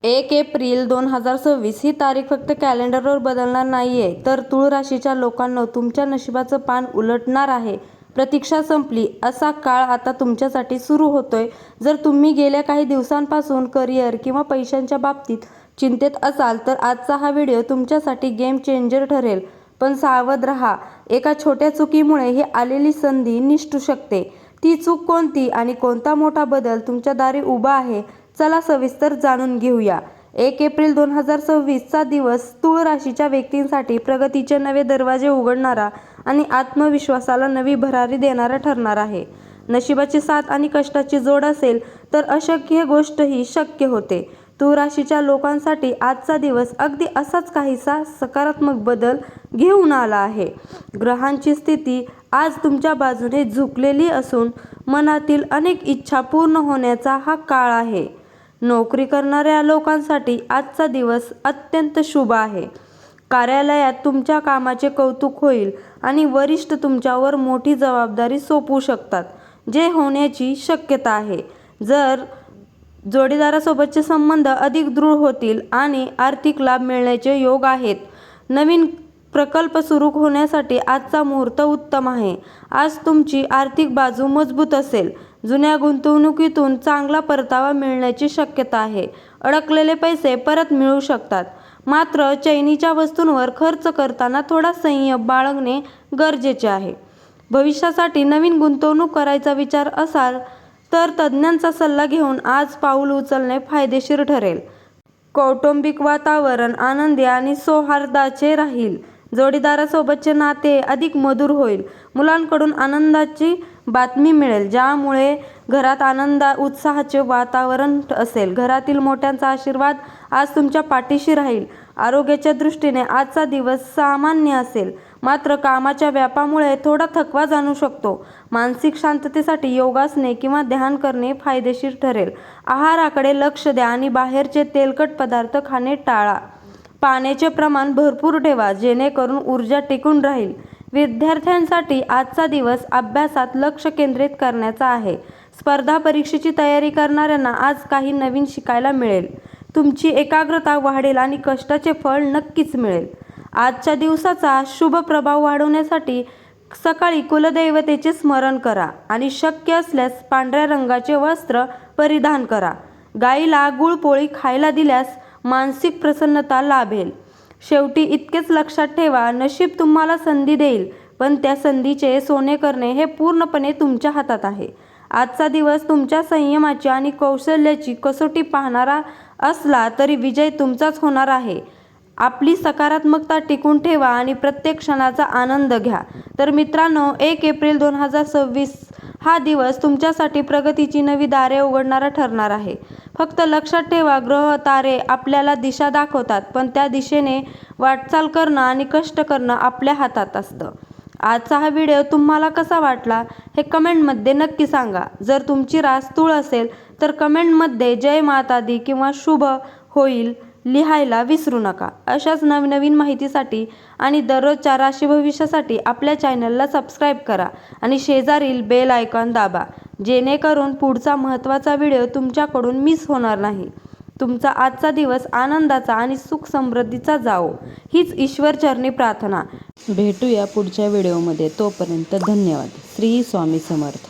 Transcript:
1 April 2026 ही तारीख फक्त कॅलेंडरवर बदलणार नाहीये, तर तुळ राशीच्या लोकांना तुमच्या नशिबाचं पान उलटणार आहे. प्रतीक्षा संपली, असा काळ आता तुमच्यासाठी सुरू होतोय. जर तुम्ही गेल्या काही दिवसांपासून करिअर किंवा पैशांच्या बाबतीत चिंतेत असाल, तर आजचा हा व्हिडिओ तुमच्यासाठी गेम चेंजर ठरेल. पण सावध राहा, एका छोट्या चुकीमुळे ही आलेली संधी निसटू शकते. ती चूक कोणती आणि कोणता मोठा बदल तुमच्या दारी उभा आहे, चला सविस्तर जाणून घेऊया. 1 एप्रिल 2026 चा दिवस तुळ राशीच्या व्यक्तींसाठी प्रगतीचे नवे दरवाजे उघडणारा आणि आत्मविश्वासाला नवी भरारी देणारा ठरणार आहे. नशिबाची साथ आणि कष्टाची जोड असेल तर अशक्य गोष्टही शक्य होते. तुळ राशीच्या लोकांसाठी आजचा दिवस अगदी असाच काहीसा सकारात्मक बदल घेऊन आला आहे. ग्रहांची स्थिती आज तुमच्या बाजूने झुकलेली असून मनातील अनेक इच्छा पूर्ण होण्याचा हा काळ आहे. नोकरी करणाऱ्या लोकांसाठी आजचा दिवस अत्यंत शुभ आहे. कार्यालयात तुमच्या कामाचे कौतुक होईल आणि वरिष्ठ तुमच्यावर मोठी जबाबदारी सोपवू शकतात, जे होण्याची शक्यता आहे. जर जोडीदारासोबतचे संबंध अधिक दृढ होतील आणि आर्थिक लाभ मिळण्याचे योग आहेत. नवीन प्रकल्प सुरू होण्यासाठी आजचा मुहूर्त उत्तम आहे. आज तुमची आर्थिक बाजू मजबूत असेल. जुन्या गुंतवणुकीतून चांगला परतावा मिळण्याची शक्यता आहे. अडकलेले पैसे परत मिळू शकतात. मात्र चैनीच्या वस्तूंवर खर्च करताना थोडा संयम बाळगणे गरजेचे आहे. भविष्यासाठी नवीन गुंतवणूक करायचा विचार असाल तर तज्ज्ञांचा सल्ला घेऊन आज पाऊल उचलणे फायदेशीर ठरेल. कौटुंबिक वातावरण आनंदी आणि सौहार्दाचे राहील. जोडीदारासोबतचे नाते अधिक मधुर होईल. मुलांकडून आनंदाची बातमी मिळेल, ज्यामुळे घरात उत्साहाचे वातावरण असेल. घरातील मोठ्यांचा आशीर्वाद आज तुमच्या पाठीशी राहील. आरोग्याच्या दृष्टीने आजचा दिवस सामान्य असेल, मात्र कामाच्या व्यापामुळे थोडा थकवा जाणू शकतो. मानसिक शांततेसाठी योगासने किंवा ध्यान करणे फायदेशीर ठरेल. आहाराकडे लक्ष द्या आणि बाहेरचे तेलकट पदार्थ खाणे टाळा. पाण्याचे प्रमाण भरपूर ठेवा, जेणेकरून ऊर्जा टिकून राहील. विद्यार्थ्यांसाठी आजचा दिवस अभ्यासात लक्ष केंद्रित करण्याचा आहे. स्पर्धा परीक्षेची तयारी करणाऱ्यांना आज काही नवीन शिकायला मिळेल. तुमची एकाग्रता वाढेल आणि कष्टाचे फळ नक्कीच मिळेल. आजच्या दिवसाचा शुभ प्रभाव वाढवण्यासाठी सकाळी कुलदैवतेचे स्मरण करा आणि शक्य असल्यास पांढऱ्या रंगाचे वस्त्र परिधान करा. गाईला गुळपोळी खायला दिल्यास मानसिक प्रसन्नता लाभेल. शेवटी इतकेच लक्षात ठेवा, नशीब तुम्हाला संधी देईल, पण त्या संधीचे सोने करणे हे पूर्णपणे तुमच्या हातात आहे. आजचा दिवस तुमच्या संयमाची आणि कौशल्याची कसोटी पाहणारा असला तरी विजय तुमचाच होणार आहे. आपली सकारात्मकता टिकून ठेवा आणि प्रत्येक क्षणाचा आनंद घ्या. तर मित्रांनो, 1 एप्रिल 2026 हा दिवस तुमच्यासाठी प्रगतीची नवी दारे उघडणारा ठरणार आहे. फक्त लक्षात ठेवा, ग्रह तारे आपल्याला दिशा दाखवतात, पण त्या दिशेने वाटचाल करणं आणि कष्ट करणं आपल्या हातात असतं. आजचा हा व्हिडिओ तुम्हाला कसा वाटला हे कमेंटमध्ये नक्की सांगा. जर तुमची रास तुळ असेल तर कमेंटमध्ये जय माता दी किंवा शुभ होईल लिहायला विसरू नका. अशाच नवनवीन माहितीसाठी आणि दररोजच्या राशी भविष्यासाठी आपल्या चॅनलला सबस्क्राईब करा आणि शेजारील बेल आयकॉन दाबा, जेणेकरून पुढचा महत्त्वाचा व्हिडिओ तुमच्याकडून मिस होणार नाही. तुमचा आजचा दिवस आनंदाचा आणि सुख समृद्धीचा जावो, हीच ईश्वरचरणी प्रार्थना. भेटूया पुढच्या व्हिडिओमध्ये. तोपर्यंत धन्यवाद. श्री स्वामी समर्थ.